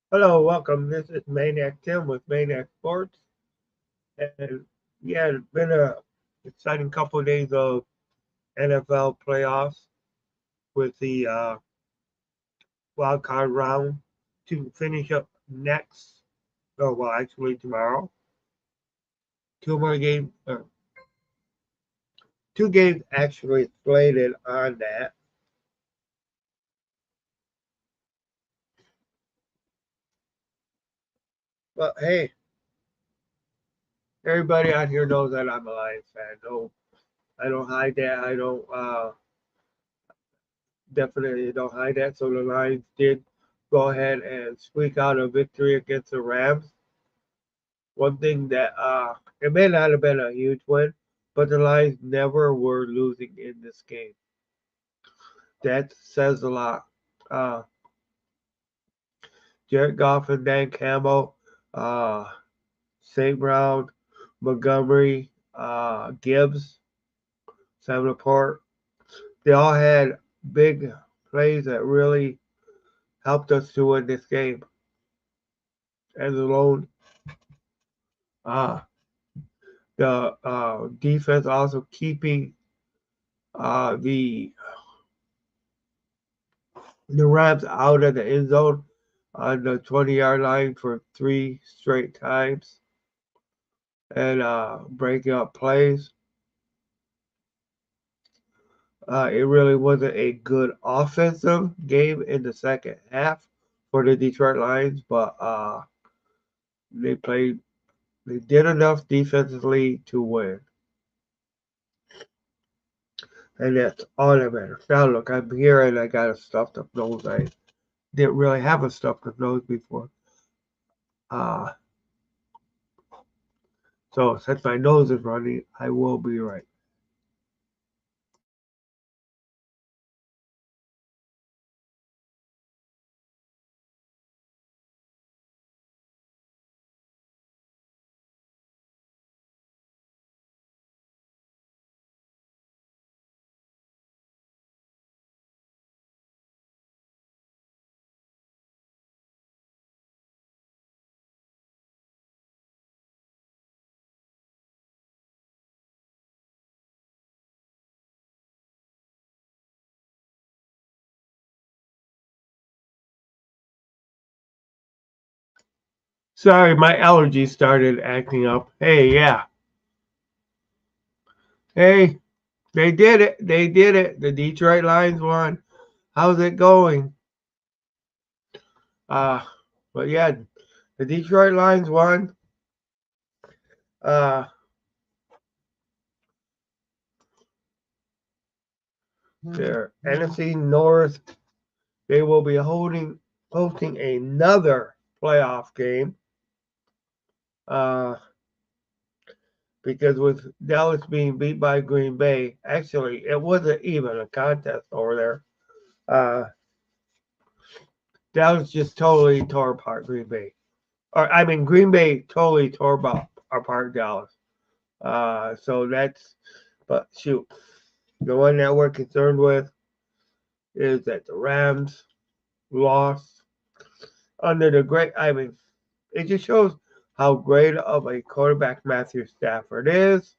Hello, welcome. This is Maniac Tim with Maniac Sports. And yeah, it's been a exciting couple of days of NFL playoffs with the wild card round to finish up next. Oh, well, actually tomorrow. Two more games, two games actually slated on that. But hey, everybody out here knows that I'm a Lions fan. No, I don't hide that. I don't definitely don't hide that. So the Lions did go ahead and squeak out a victory against the Rams. One thing that it may not have been a huge win, but the Lions never were losing in this game. That says a lot. Uh, Jared Goff and Dan Campbell, uh, St. Brown, Montgomery, Gibbs, Sam Laporte, they all had big plays that really helped us to win this game. As alone, uh, the defense also keeping the Rams out of the end zone on the 20-yard line for three straight times and breaking up plays. It really wasn't a good offensive game in the second half for the Detroit Lions, but they played, they did enough defensively to win, and that's all that matters. Now, look, I'm here and I got a stuffed up nose. I didn't really have a stuffed up nose before. Uh, so since my nose is running, I will be right. Sorry, my allergies started acting up. Hey, yeah. Hey, they did it. They did it. The Detroit Lions won. How's it going? Uh, but yeah, the Detroit Lions won. Uh, their NFC North. They will be hosting another playoff game. Uh, because with Dallas being beat by Green Bay, actually it wasn't even a contest over there. Dallas just totally tore apart Green Bay. Or I mean, Green Bay totally tore apart Dallas. So that's, but shoot, the one that we're concerned with is that the Rams lost under the great. I mean, it just shows how great of a quarterback Matthew Stafford is.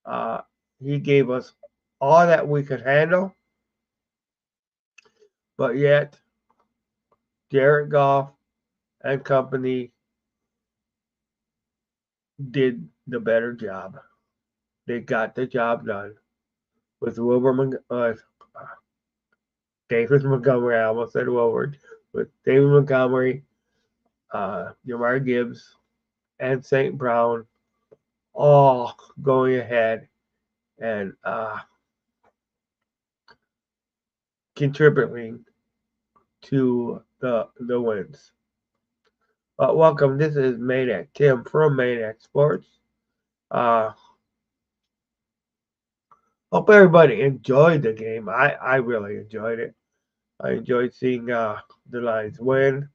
Uh, he gave us all that we could handle, but yet Jared Goff and company did the better job. They got the job done with David Montgomery. I almost said Wilbur. With David Montgomery, Jamar Gibbs, and St. Brown all going ahead and contributing to the wins. Welcome. This is Maniac Tim from Maniac Sports. Uh, hope everybody enjoyed the game. I really enjoyed it. I enjoyed seeing the Lions win.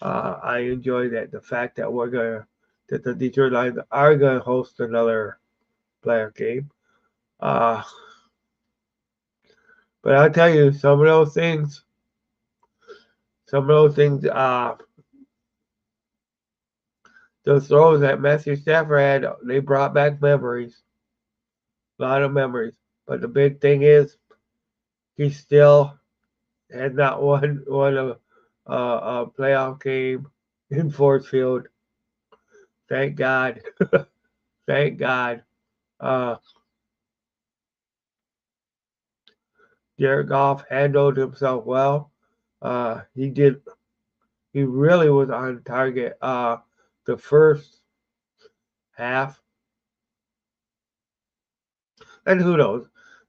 I enjoy that the fact that that the Detroit Lions are gonna host another playoff game. Uh, but I'll tell you, some of those things some of those things, those throws that Matthew Stafford had, they brought back memories, a lot of memories. But the big thing is, he still has not won a playoff game in Ford Field. Thank God. Thank God. Uh, Jared Goff handled himself well. He did. He really was on target. The first half, and who knows?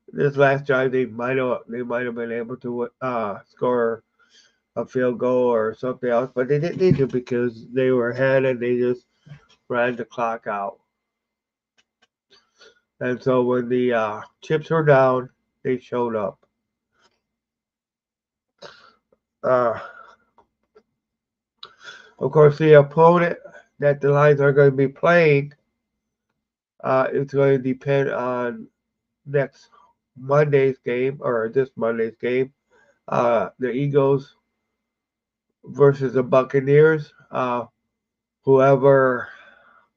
This last drive, they might have been able to score a field goal or something else, but they didn't need to because they were ahead and they just ran the clock out. And so when the chips were down, they showed up. Uh, of course, the opponent that the Lions are going to be playing, it's going to depend on next Monday's game or this Monday's game. The Eagles versus the Buccaneers. Whoever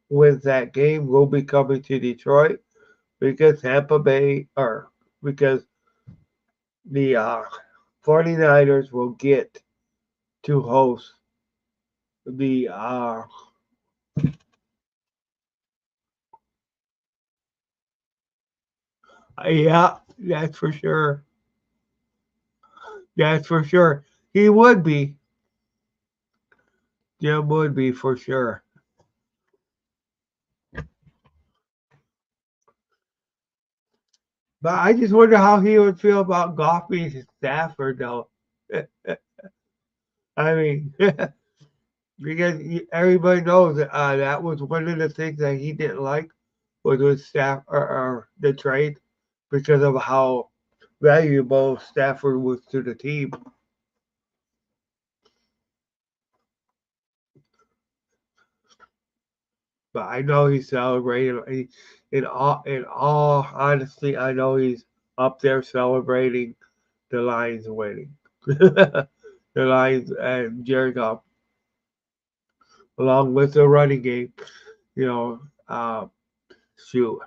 wins that game will be coming to Detroit because Tampa Bay or because the 49ers will get to host the yeah, that's for sure. That's for sure. He would be. Jim would be for sure. But I just wonder how he would feel about Goff being Stafford, though. I mean, because everybody knows that that was one of the things that he didn't like was with staff or the trade because of how valuable Stafford was to the team. But I know he's celebrating. In all honesty, I know he's up there celebrating the Lions winning. The Lions and Jared Goff, along with the running game. You know, shoot,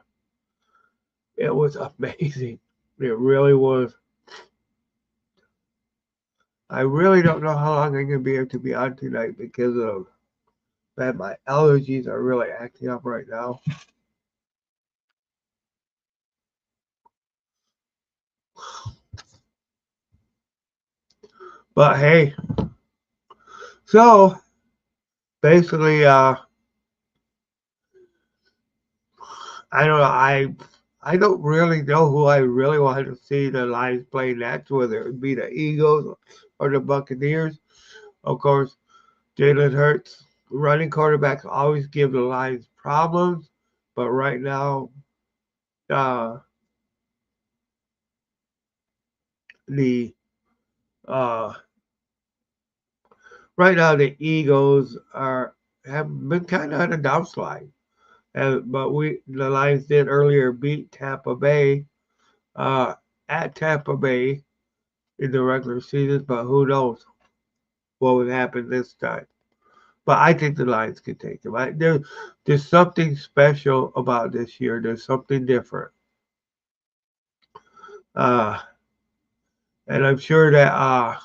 it was amazing. It really was. I really don't know how long I'm gonna be able to be on tonight because of man, my allergies are really acting up right now. But hey, so basically, I don't know. I don't really know who I really want to see the Lions play next, whether it be the Eagles or the Buccaneers. Of course, Jalen Hurts, running quarterbacks always give the Lions problems, but uh, the uh, right now the Eagles are have been kind of on a downslide. But the Lions did earlier beat Tampa Bay uh, at Tampa Bay in the regular season, but who knows what would happen this time. But I think the Lions can take them. There's something special about this year. There's something different. Uh, and I'm sure that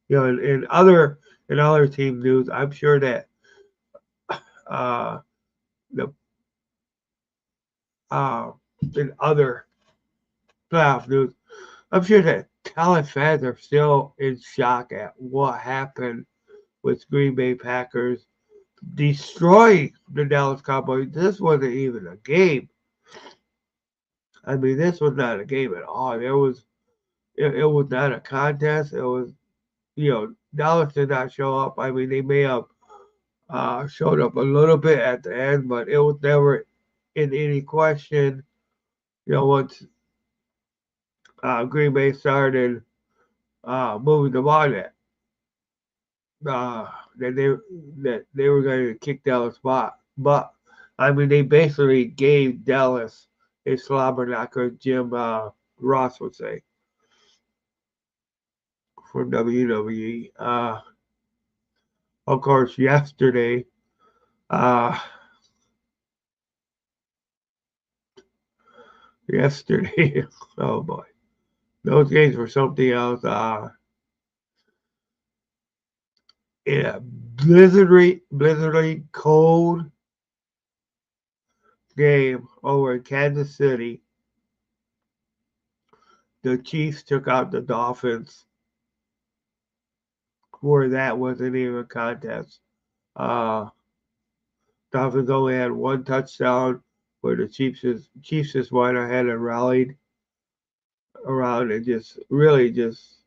in other team news, I'm sure that uh, the uh, in other playoff news, I'm sure that Dallas fans are still in shock at what happened with Green Bay Packers destroying the Dallas Cowboys. This wasn't even a game. I mean, this was not a game at all. It was not a contest. It was Dallas did not show up. I mean, they may have showed up a little bit at the end, but it was never in any question. Once Green Bay started moving the ball, uh, that they that they were going to kick Dallas spot. But I mean, they basically gave Dallas a slobber knocker, Jim Ross would say. for WWE. Of course, uh, yesterday, oh boy, those games were something else. Yeah, blizzardly cold game over in Kansas City. The Chiefs took out the Dolphins, where that wasn't even a contest. Uh, Dolphins only had one touchdown, where the Chiefs just went ahead and rallied around and just really just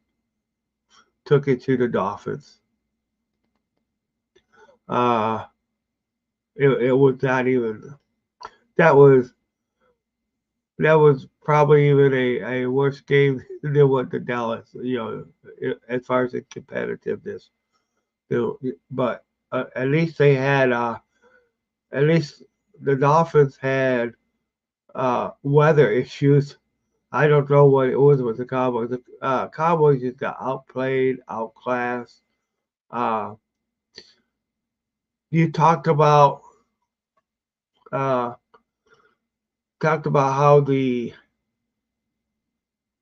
took it to the Dolphins. Uh, it was not even that was probably even a worse game than what the Dallas, as far as the competitiveness. But at least they had at least the Dolphins had weather issues. I don't know what it was with the Cowboys. The Cowboys just got outplayed, outclassed. Uh, you uh, talked about how the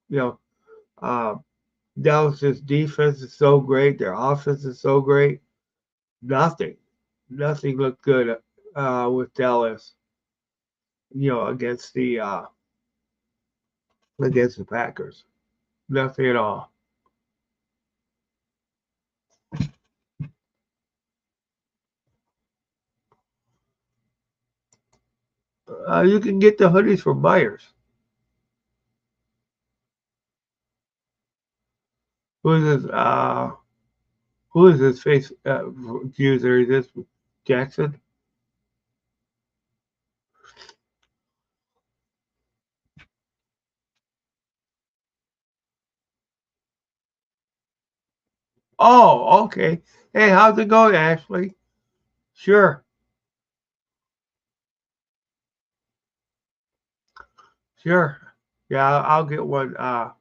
you know uh, Dallas's defense is so great, their offense is so great. Nothing, nothing looked good with Dallas. Against the Packers. Nothing at all. You can get the hoodies from Myers. Who is this? Who is this face user? Is this Jackson? Oh, okay. Hey, how's it going, Ashley? Sure, sure. Yeah, I'll get one. I'll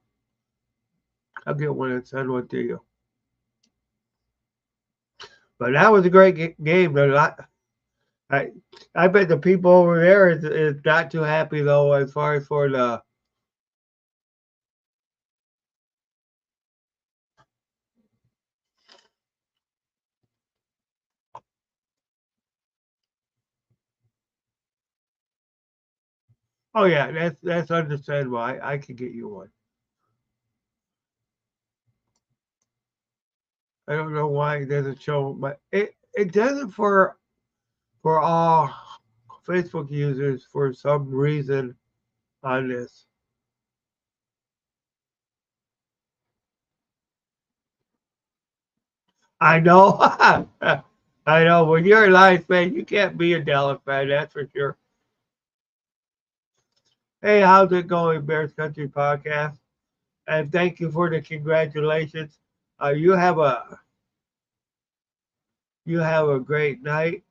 get one and send one to you. But that was a great game. I, I bet the people over there is not too happy though, as far as for the. Oh yeah, that's understandable. I can get you one. I don't know why it doesn't show, but it doesn't for all Facebook users for some reason on this. I know. I know. When you're a Lions fan, you can't be a Dallas fan, that's for sure. Hey, how's it going, Bears Country Podcast? And thank you for the congratulations. You have a great night.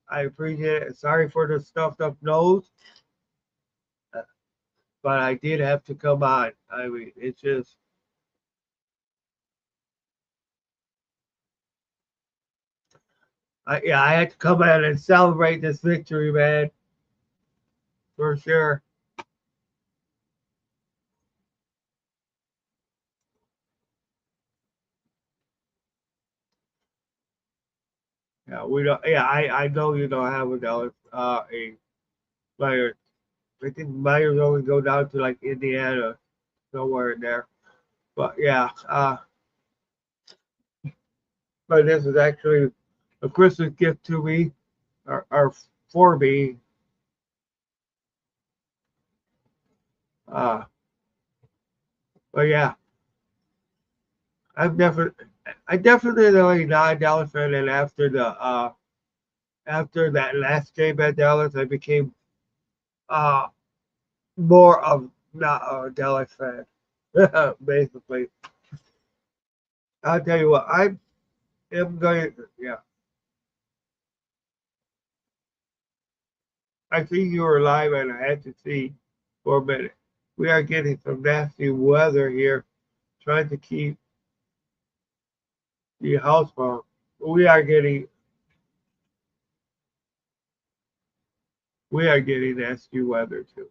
I appreciate it. Sorry for the stuffed up nose, but I did have to come on. I mean, it's just yeah, I had to come out and celebrate this victory, man, for sure. Yeah, we don't. Yeah, I know you don't have a player. I think Myers only go down to like Indiana, somewhere in there. But yeah, but this is actually a Christmas gift to me, or for me. Uh, but yeah, I'm definitely, I definitely not a Dallas fan. And after that last game at Dallas, I became uh more of not a Dallas fan. Basically, I'll tell you what, I am going. Yeah, I see you were live, and I had to see for a minute. We are getting some nasty weather here, trying to keep the house phone. We are getting nasty weather too.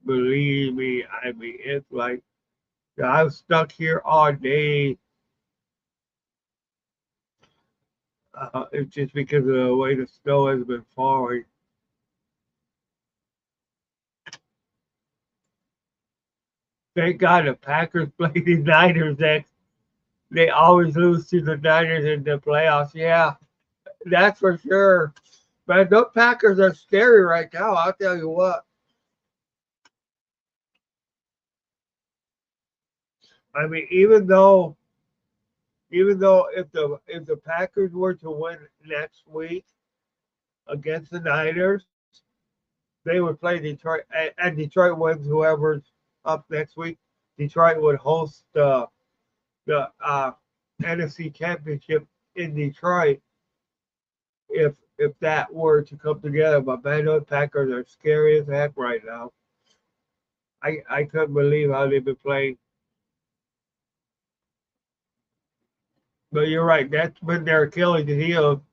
Believe me, I mean it's like I'm stuck here all day. It's just because of the way the snow has been falling. Thank God the Packers play the Niners next. They always lose to the Niners in the playoffs. Yeah, that's for sure. But those Packers are scary right now. I'll tell you what. I mean, even though if the Packers were to win next week against the Niners, they would play Detroit, and Detroit wins whoever's up next week. Detroit would host the NFC Championship in Detroit if that were to come together. But man, those Packers are scary as heck right now. I couldn't believe how they've been playing. But you're right. That's been their Achilles heel.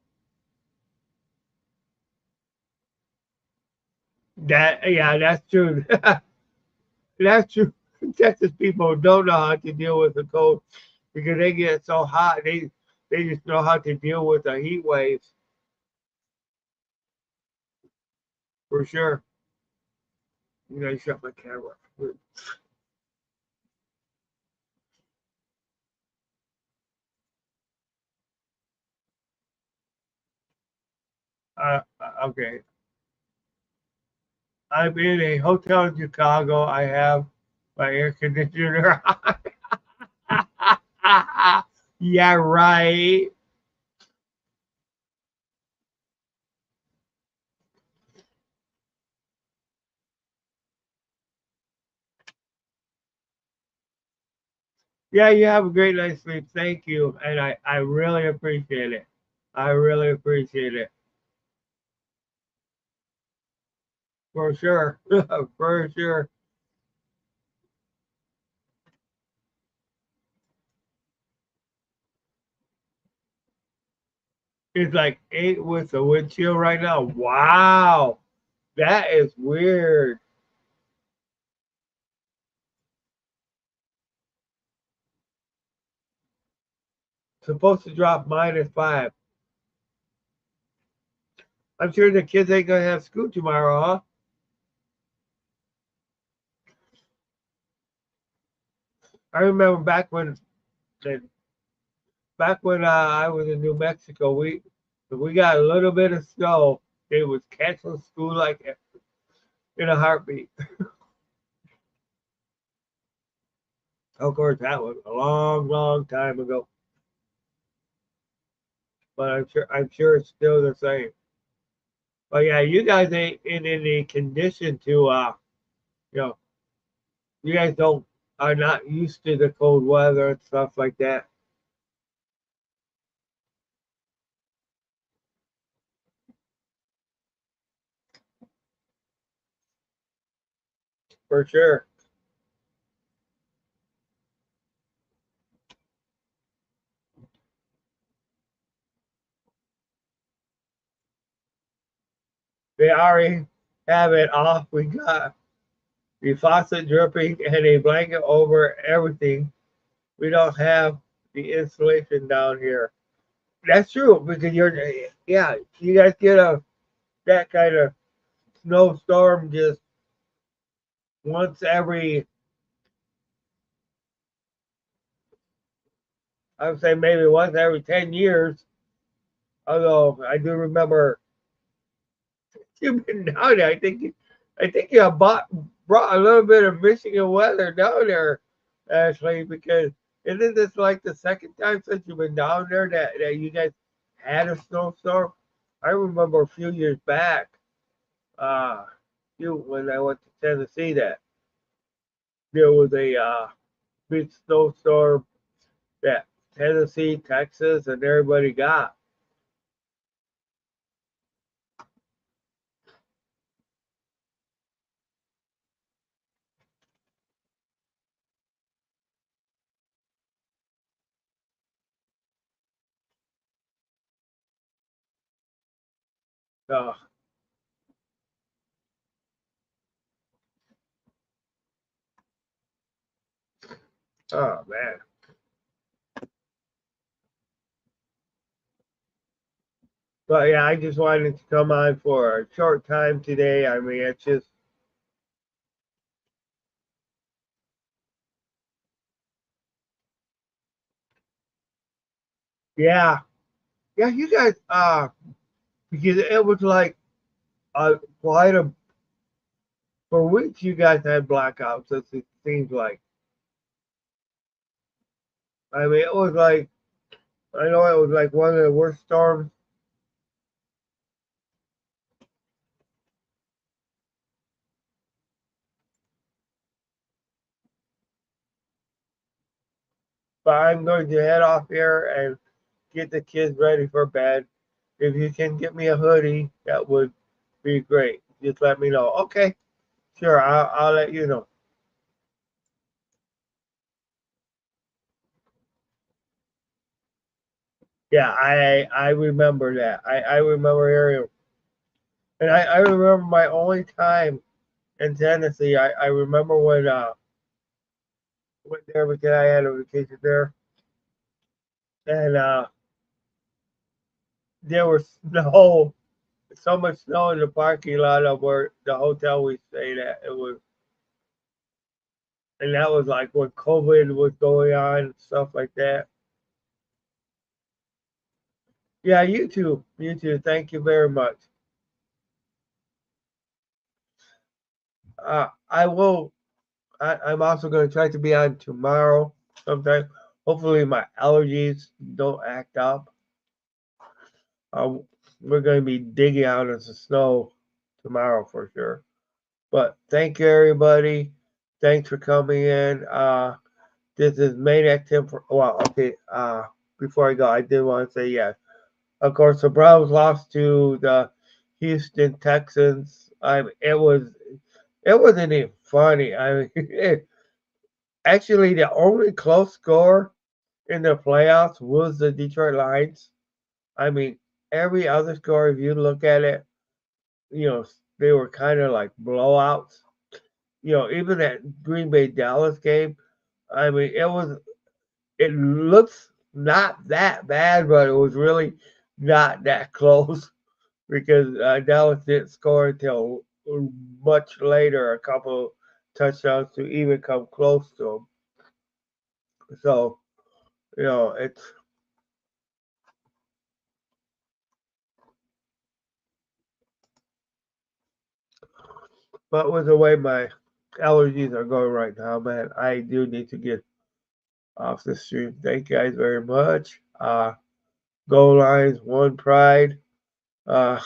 That's true. That's true. Texas people don't know how to deal with the cold because they get so hot. They just know how to deal with the heat waves for sure. You know, shut my camera. Okay. I'm in a hotel in Chicago. I have my air conditioner on. Yeah, right. Yeah, you have a great night's sleep. Thank you. And I really appreciate it. I really appreciate it. For sure. For sure. It's like 8 with a wind chill right now. Wow. That is weird. Supposed to drop -5. I'm sure the kids ain't gonna have school tomorrow, huh? I remember back when I was in New Mexico, we got a little bit of snow. They was canceling school like in a heartbeat. Of course, that was a long, long time ago, but I'm sure it's still the same. But yeah, you guys ain't in any condition to you know, you guys don't are not used to the cold weather and stuff like that for sure. They already have it off. We got the faucet dripping and a blanket over everything. We don't have the insulation down here. That's true because yeah, you guys get a that kind of snowstorm just once every, I would say maybe once every 10 years. Although I do remember you've been down there. I think you brought a little bit of Michigan weather down there, Ashley, because isn't this like the second time since you've been down there that you guys had a snowstorm? I remember a few years back, uh, when I went to Tennessee, that there was a big snowstorm that Tennessee, Texas, and everybody got. Oh, oh man. But yeah, I just wanted to come on for a short time today. I mean, it's just, yeah, yeah. You guys, because it was like quite a for weeks. You guys had blackouts. It seems like. I mean, it was like I know it was like one of the worst storms. But I'm going to head off here and get the kids ready for bed. If you can get me a hoodie, that would be great. Just let me know. Okay, sure. I'll let you know. Yeah, I remember that. I remember hearing, and I remember my only time in Tennessee. I remember when went there because I had a vacation there, and there was snow, so much snow in the parking lot of where the hotel we stayed at. It was, and that was like when COVID was going on and stuff like that. Yeah, you too. You too. Thank you very much. I will. I'm also going to try to be on tomorrow sometime. Hopefully, my allergies don't act up. Uh, we're going to be digging out in the snow tomorrow for sure. But thank you, everybody. Thanks for coming in. This is Maniac Tim. Well, okay. Before I go, I did want to say yes. Of course, the Browns lost to the Houston Texans. It wasn't even funny. I mean, actually, the only close score in the playoffs was the Detroit Lions. I mean, every other score, if you look at it, you know, they were kind of like blowouts. Even that Green Bay Dallas game, I mean, it looks not that bad, but it was really not that close because Dallas didn't score until much later, a couple touchdowns to even come close to them. So, it's but with the way my allergies are going right now, man, I do need to get off the stream. Thank you guys very much. Go Lions, one pride. Uh,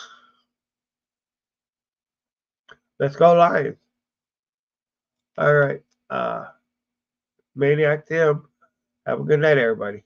let's go Lions. All right. Maniac Tim. Have a good night, everybody.